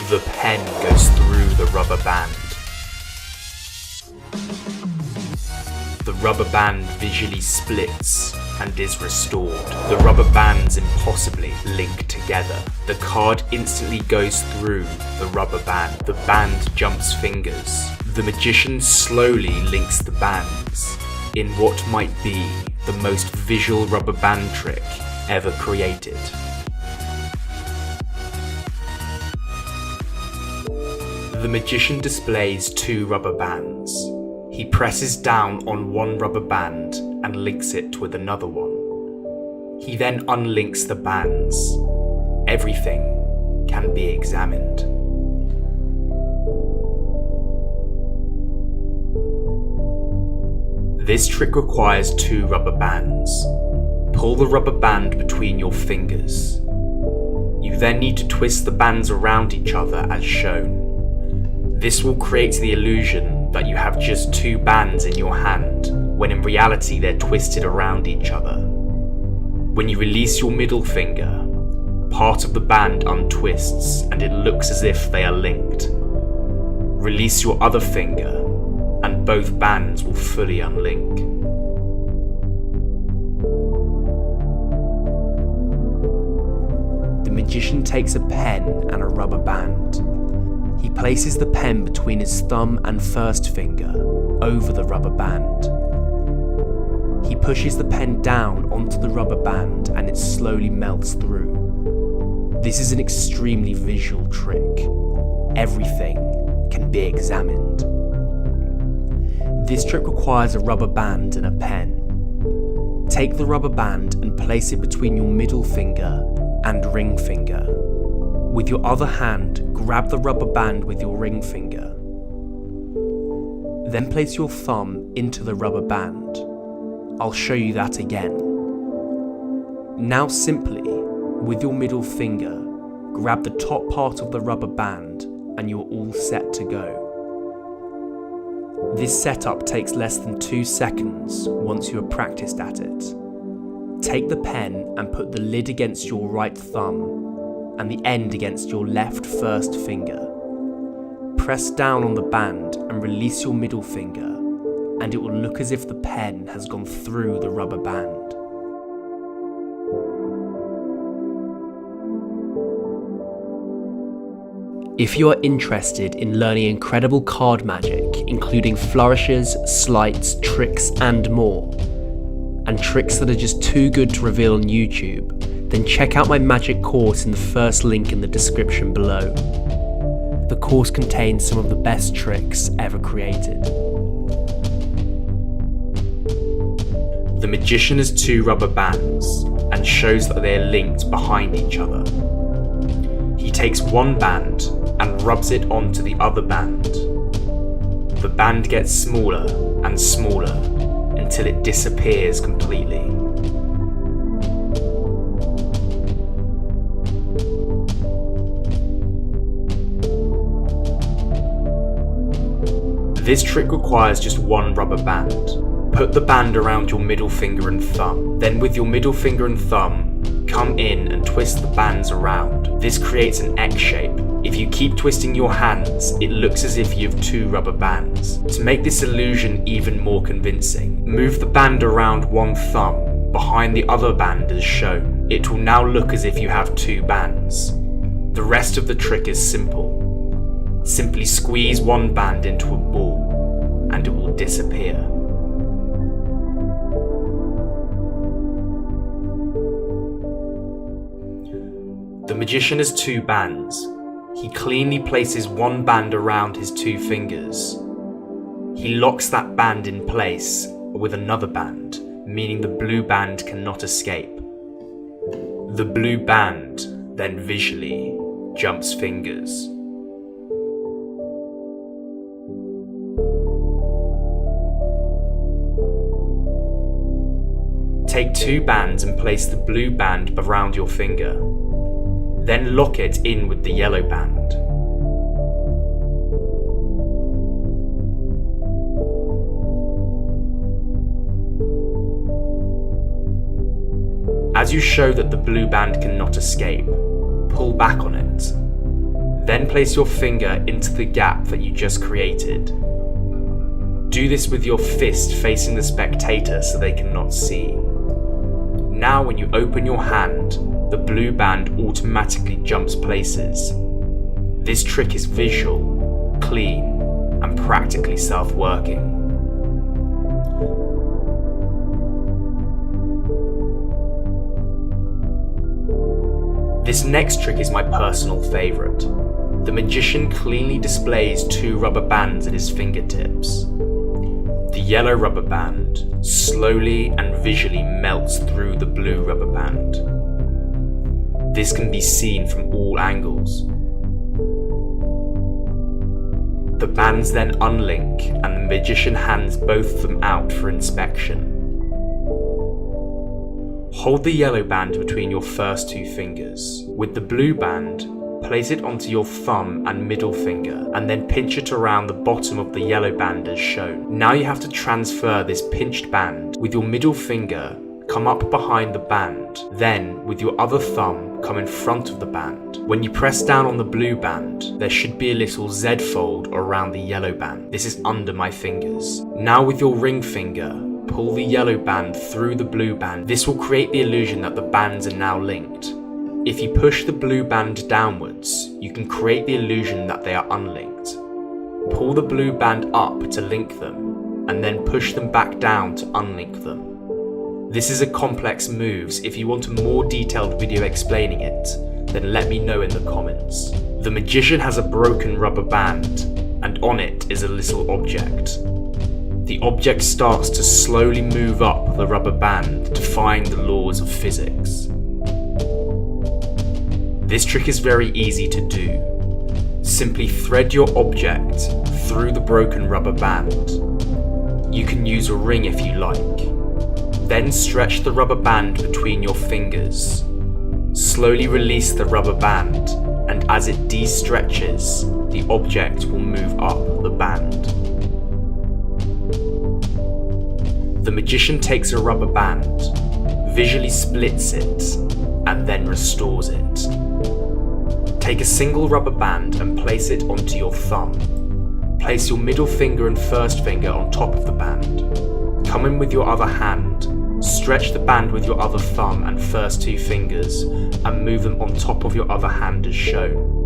The pen goes through the rubber band. The rubber band visually splits and is restored. The rubber bands impossibly link together. The card instantly goes through the rubber band. The band jumps fingers. The magician slowly links the bands in what might be the most visual rubber band trick ever created. The magician displays two rubber bands. He presses down on one rubber band and links it with another one. He then unlinks the bands. Everything can be examined. This trick requires two rubber bands. Pull the rubber band between your fingers. You then need to twist the bands around each other as shown. This will create the illusion that you have just two bands in your hand, when in reality they're twisted around each other. When you release your middle finger, part of the band untwists and it looks as if they are linked. Release your other finger and both bands will fully unlink. The magician takes a pen and a rubber band. He places the pen between his thumb and first finger over the rubber band. He pushes the pen down onto the rubber band and it slowly melts through. This is an extremely visual trick. Everything can be examined. This trick requires a rubber band and a pen. Take the rubber band and place it between your middle finger and ring finger. With your other hand, grab the rubber band with your ring finger. Then place your thumb into the rubber band. I'll show you that again. Now simply, with your middle finger, grab the top part of the rubber band and you're all set to go. This setup takes less than 2 seconds once you are practiced at it. Take the pen and put the lid against your right thumb and the end against your left first finger. Press down on the band and release your middle finger, and it will look as if the pen has gone through the rubber band. If you are interested in learning incredible card magic, including flourishes, sleights, tricks and more, and tricks that are just too good to reveal on YouTube, then check out my magic course in the first link in the description below. The course contains some of the best tricks ever created. The magician has two rubber bands and shows that they are linked behind each other. He takes one band and rubs it onto the other band. The band gets smaller and smaller until it disappears completely. This trick requires just one rubber band. Put the band around your middle finger and thumb. Then with your middle finger and thumb, come in and twist the bands around. This creates an X shape. If you keep twisting your hands, it looks as if you have two rubber bands. To make this illusion even more convincing, move the band around one thumb behind the other band as shown. It will now look as if you have two bands. The rest of the trick is simple. Simply squeeze one band into a ball and it will disappear. The magician has two bands. He cleanly places one band around his two fingers. He locks that band in place with another band, meaning the blue band cannot escape. The blue band then visually jumps fingers. Take two bands and place the blue band around your finger. Then lock it in with the yellow band. As you show that the blue band cannot escape, pull back on it. Then place your finger into the gap that you just created. Do this with your fist facing the spectator so they cannot see. Now when you open your hand, the blue band automatically jumps places. This trick is visual, clean, and practically self-working. This next trick is my personal favourite. The magician cleanly displays 2 rubber bands at his fingertips. The yellow rubber band slowly and visually melts through the blue rubber band. This can be seen from all angles. The bands then unlink and the magician hands both of them out for inspection. Hold the yellow band between your first 2 fingers. With the blue band, place it onto your thumb and middle finger and then pinch it around the bottom of the yellow band as shown. Now you have to transfer this pinched band. With your middle finger, come up behind the band. Then, with your other thumb, come in front of the band. When you press down on the blue band, there should be a little Z fold around the yellow band. This is under my fingers. Now with your ring finger, pull the yellow band through the blue band. This will create the illusion that the bands are now linked. If you push the blue band downwards, you can create the illusion that they are unlinked. Pull the blue band up to link them, and then push them back down to unlink them. This is a complex move. If you want a more detailed video explaining it, then let me know in the comments. The magician has a broken rubber band, and on it is a little object. The object starts to slowly move up the rubber band, defying the laws of physics. This trick is very easy to do. Simply thread your object through the broken rubber band. You can use a ring if you like. Then stretch the rubber band between your fingers. Slowly release the rubber band, and as it de-stretches, the object will move up the band. The magician takes a rubber band, visually splits it, and then restores it. Take a single rubber band and place it onto your thumb. Place your middle finger and first finger on top of the band. Come in with your other hand, stretch the band with your other thumb and first 2 fingers, and move them on top of your other hand as shown.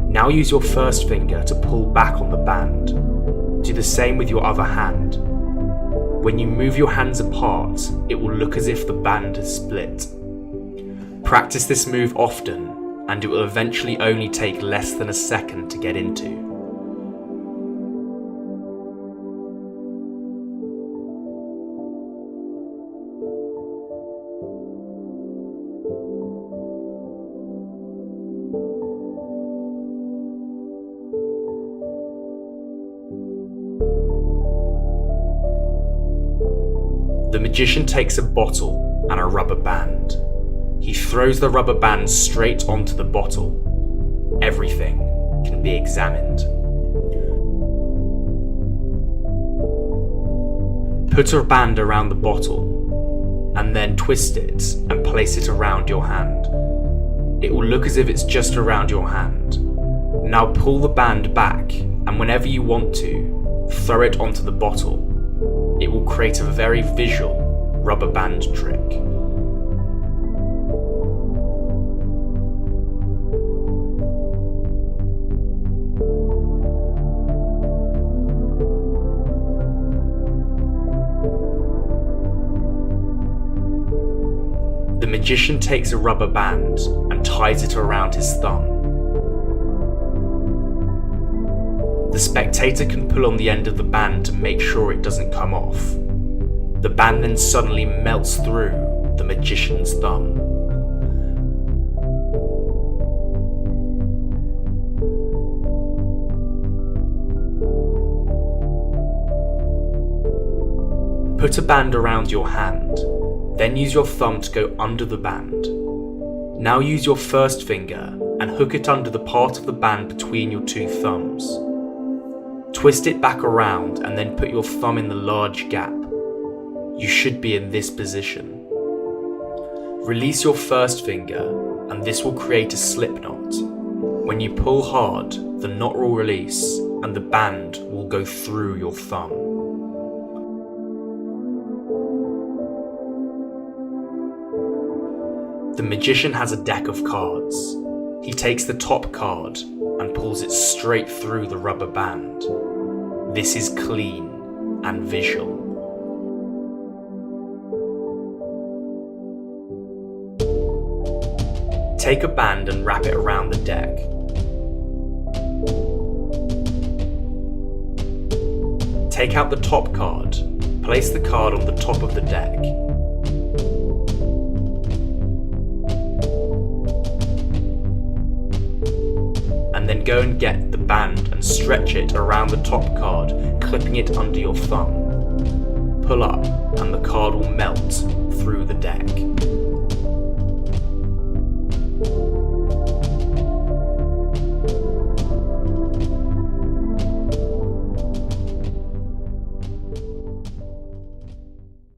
Now use your first finger to pull back on the band. Do the same with your other hand. When you move your hands apart, it will look as if the band has split. Practice this move often, and it will eventually only take less than a second to get into. The magician takes a bottle and a rubber band. He throws the rubber band straight onto the bottle. Everything can be examined. Put a band around the bottle, and then twist it and place it around your hand. It will look as if it's just around your hand. Now pull the band back, and whenever you want to, throw it onto the bottle. It will create a very visual rubber band trick. The magician takes a rubber band and ties it around his thumb. The spectator can pull on the end of the band to make sure it doesn't come off. The band then suddenly melts through the magician's thumb. Put a band around your hand, then use your thumb to go under the band. Now use your first finger and hook it under the part of the band between your 2 thumbs. Twist it back around and then put your thumb in the large gap. you should be in this position. Release your first finger and this will create a slip knot. When you pull hard, the knot will release and the band will go through your thumb. The magician has a deck of cards. He takes the top card and pulls it straight through the rubber band. This is clean and visual. Take a band and wrap it around the deck. Take out the top card, place the card on the top of the deck. And then go and get the band and stretch it around the top card, clipping it under your thumb. Pull up and the card will melt through the deck.